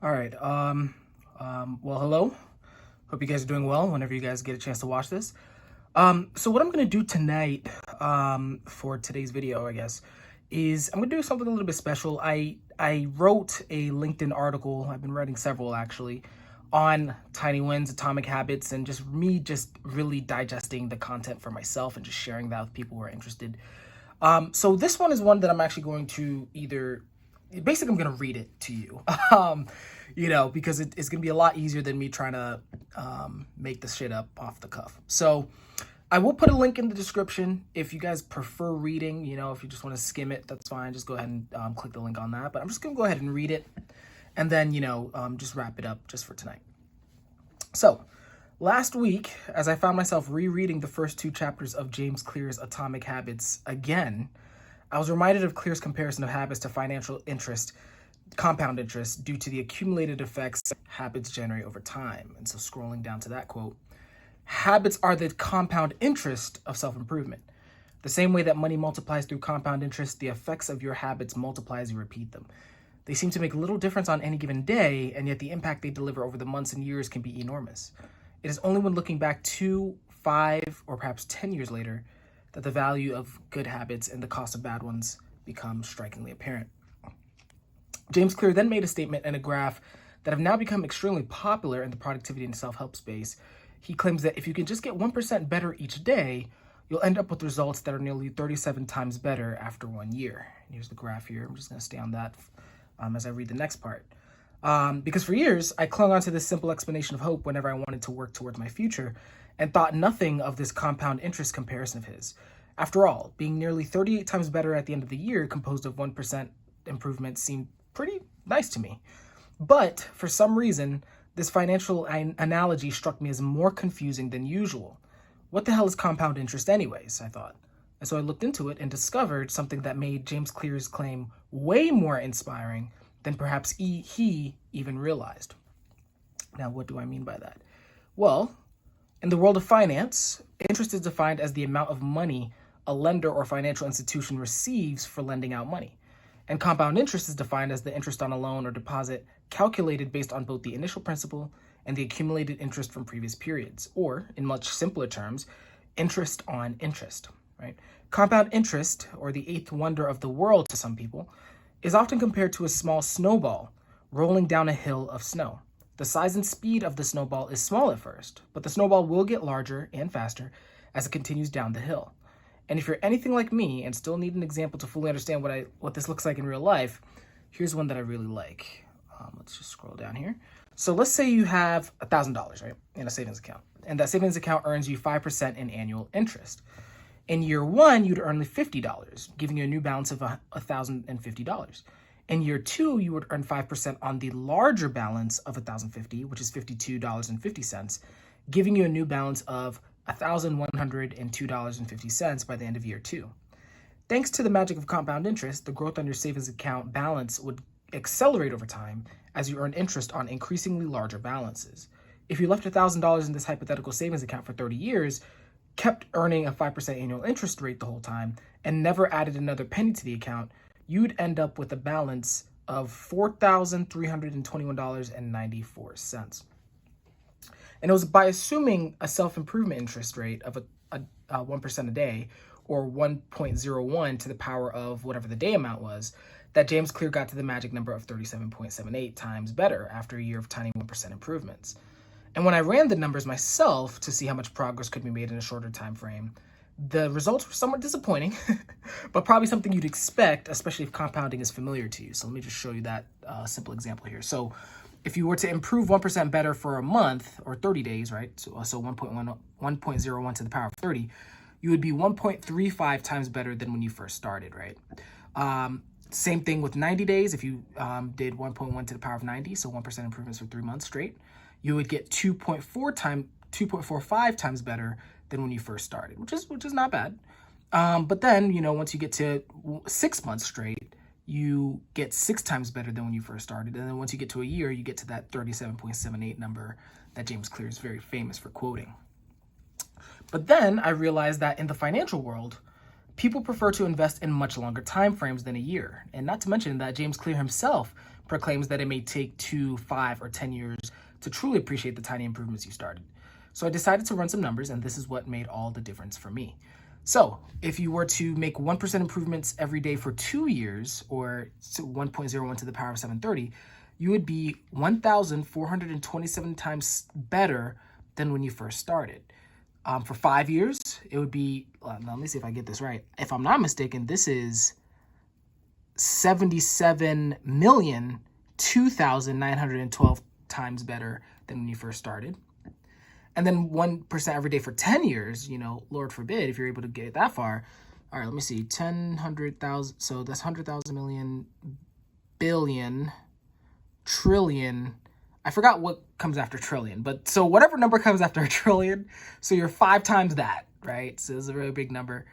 All right. Well, hello. Hope you guys are doing well whenever you guys get a chance to watch this. So what I'm going to do tonight, for today's video, I guess, is I'm going to do something a little bit special. I wrote a LinkedIn article. I've been writing several actually on Tiny Wins, Atomic Habits, and just really digesting the content for myself and just sharing that with people who are interested. So this one is one that I'm actually going to basically I'm going to read it to you, because it's going to be a lot easier than me trying to make this shit up off the cuff. So I will put a link in the description if you guys prefer reading. If you just want to skim it, that's fine. Just go ahead and click the link on that. But I'm just going to go ahead and read it and then, just wrap it up just for tonight. So last week, as I found myself rereading the first two chapters of James Clear's Atomic Habits again, I was reminded of Clear's comparison of habits to financial interest, compound interest, due to the accumulated effects habits generate over time. And so scrolling down to that quote, habits are the compound interest of self-improvement. The same way that money multiplies through compound interest, the effects of your habits multiply as you repeat them. They seem to make little difference on any given day, and yet the impact they deliver over the months and years can be enormous. It is only when looking back 2, 5, or perhaps 10 years later that the value of good habits and the cost of bad ones become strikingly apparent. James Clear then made a statement and a graph that have now become extremely popular in the productivity and self-help space. He claims that if you can just get 1% better each day, you'll end up with results that are nearly 37 times better after 1 year. And here's the graph here. I'm just going to stay on that as I read the next part. Because for years, I clung onto this simple explanation of hope whenever I wanted to work towards my future and thought nothing of this compound interest comparison of his. After all, being nearly 38 times better at the end of the year, composed of 1% improvement, seemed pretty nice to me. But for some reason, this financial analogy struck me as more confusing than usual. What the hell is compound interest anyways, I thought. And so I looked into it and discovered something that made James Clear's claim way more inspiring than perhaps he even realized. Now, what do I mean by that? Well, in the world of finance, interest is defined as the amount of money a lender or financial institution receives for lending out money. And compound interest is defined as the interest on a loan or deposit calculated based on both the initial principal and the accumulated interest from previous periods, or in much simpler terms, interest on interest, right? Compound interest, or the eighth wonder of the world to some people, is often compared to a small snowball rolling down a hill of snow. The size and speed of the snowball is small at first, but the snowball will get larger and faster as it continues down the hill. And if you're anything like me and still need an example to fully understand what this looks like in real life, here's one that I really like. Let's just scroll down here. So let's say you have $1,000, right, in a savings account, and that savings account earns you 5% in annual interest. In year one, you'd earn $50, giving you a new balance of $1,050. In year two, you would earn 5% on the larger balance of $1,050, which is $52.50, giving you a new balance of $1,102.50 by the end of year two. Thanks to the magic of compound interest, the growth on your savings account balance would accelerate over time as you earn interest on increasingly larger balances. If you left $1,000 in this hypothetical savings account for 30 years, kept earning a 5% annual interest rate the whole time, and never added another penny to the account, you'd end up with a balance of $4,321.94. And it was by assuming a self-improvement interest rate of 1% a day, or 1.01 to the power of whatever the day amount was, that James Clear got to the magic number of 37.78 times better after a year of tiny 1% improvements. And when I ran the numbers myself to see how much progress could be made in a shorter time frame, the results were somewhat disappointing, but probably something you'd expect, especially if compounding is familiar to you. So let me just show you that simple example here. So if you were to improve 1% better for a month or 30 days, right? So 1.01 to the power of 30, you would be 1.35 times better than when you first started, right? Same thing with 90 days. If you did 1.1 to the power of 90, so 1% improvements for 3 months straight, you would get 2.45 times better than when you first started, which is not bad. But then, once you get to 6 months straight, you get 6 times better than when you first started. And then once you get to a year, you get to that 37.78 number that James Clear is very famous for quoting. But then I realized that in the financial world, people prefer to invest in much longer time frames than a year. And not to mention that James Clear himself proclaims that it may take 2, 5, or 10 years to truly appreciate the tiny improvements you started. So I decided to run some numbers, and this is what made all the difference for me. So if you were to make 1% improvements every day for 2 years, or 1.01 to the power of 730, you would be 1,427 times better than when you first started. For 5 years, it would be, let me see if I get this right. If I'm not mistaken, this is 77,002,912 times better than when you first started. And then 1% every day for 10 years, Lord forbid, if you're able to get it that far. All right, let me see, 10, 100,000, so that's 100,000 million, billion, trillion. I forgot what comes after trillion, but so whatever number comes after a trillion, so you're 5 times that, right? So it's a really big number.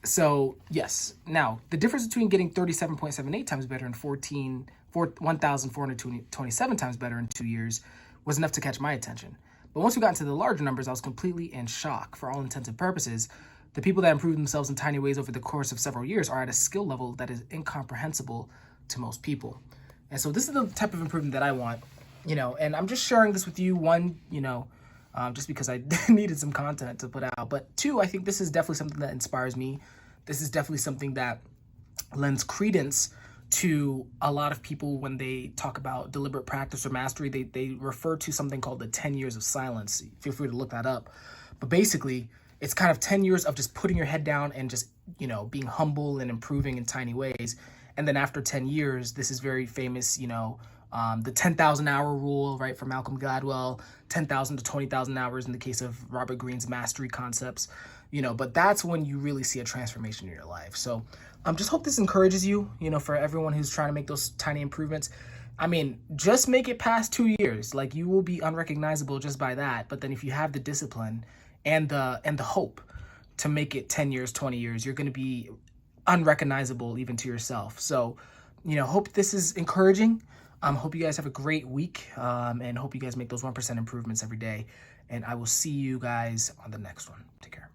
So yes, now the difference between getting 37.78 times better and 1,427 times better in 2 years was enough to catch my attention. But once we got into the larger numbers, I was completely in shock. For all intents and purposes, the people that improve themselves in tiny ways over the course of several years are at a skill level that is incomprehensible to most people. And so this is the type of improvement that I want, and I'm just sharing this with you, one, just because I needed some content to put out. But 2, I think this is definitely something that inspires me. This is definitely something that lends credence to a lot of people when they talk about deliberate practice or mastery. They refer to something called the 10 years of silence. Feel free to look that up. But basically, it's kind of 10 years of just putting your head down and just, being humble and improving in tiny ways. And then after 10 years, this is very famous, the 10,000 hour rule, right, from Malcolm Gladwell, 10,000 to 20,000 hours in the case of Robert Greene's mastery concepts, but that's when you really see a transformation in your life. So just hope this encourages you, for everyone who's trying to make those tiny improvements. I mean, just make it past 2 years. Like, you will be unrecognizable just by that. But then if you have the discipline and the hope to make it 10 years, 20 years, you're going to be unrecognizable even to yourself. So, hope this is encouraging. Hope you guys have a great week, and hope you guys make those 1% improvements every day. And I will see you guys on the next one. Take care.